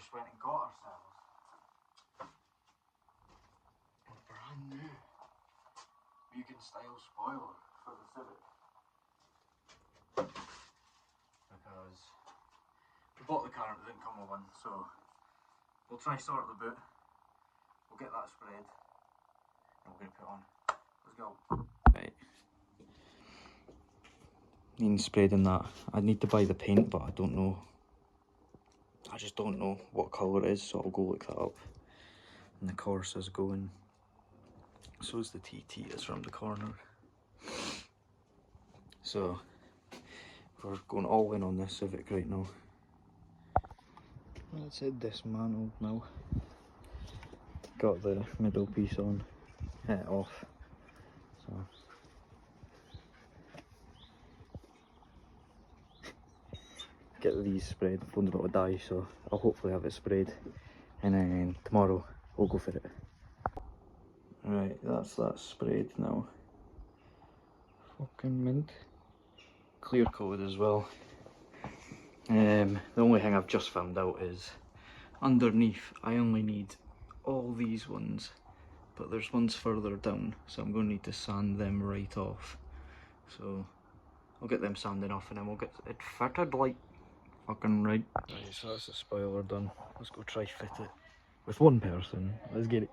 just went and got ourselves a brand new Mugen style spoiler for the Civic. Because we bought the car and it didn't come with one, so we'll try sort the boot, we'll get that sprayed, and we're going to put it on. Let's go. Right. Needing sprayed in that. I need to buy the paint, but I don't know. I just don't know what colour it is, so I'll go look that up. And the Corsa is going. So is the TT, it's around the corner. So we're going all in on this Civic right now. That's it dismantled now. Got the middle piece on, off. So get these sprayed. The phone's about to die, so I'll hopefully have it sprayed, and then tomorrow we'll go for it. Right, that's that sprayed now. Fucking mint. Clear coated as well. The only thing I've just found out is underneath I only need all these ones, but there's ones further down, so I'm going to need to sand them right off. So I'll get them sanded off and then we'll get it fitted like fucking right. Right, so that's the spoiler done. Let's go try fit it with one person. Let's get it.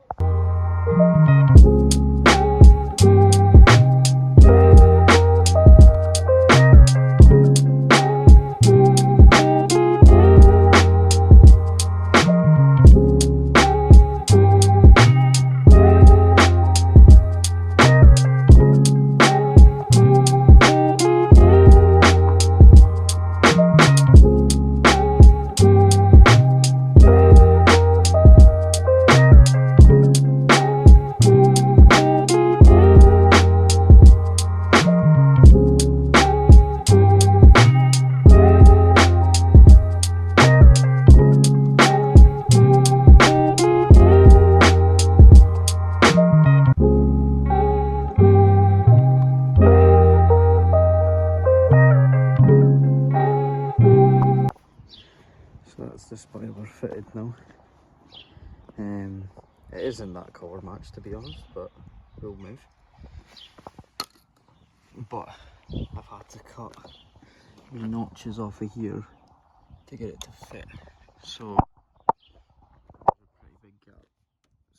So that's the spoiler fitted now. It isn't that colour match to be honest, but we'll move. But I've had to cut the notches off of here to get it to fit. So there's a pretty big gap.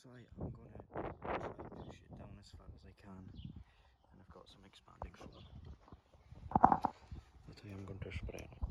So I'm going to try and push it down as far as I can. And I've got some expanding foam. That's how I'm going to spray it.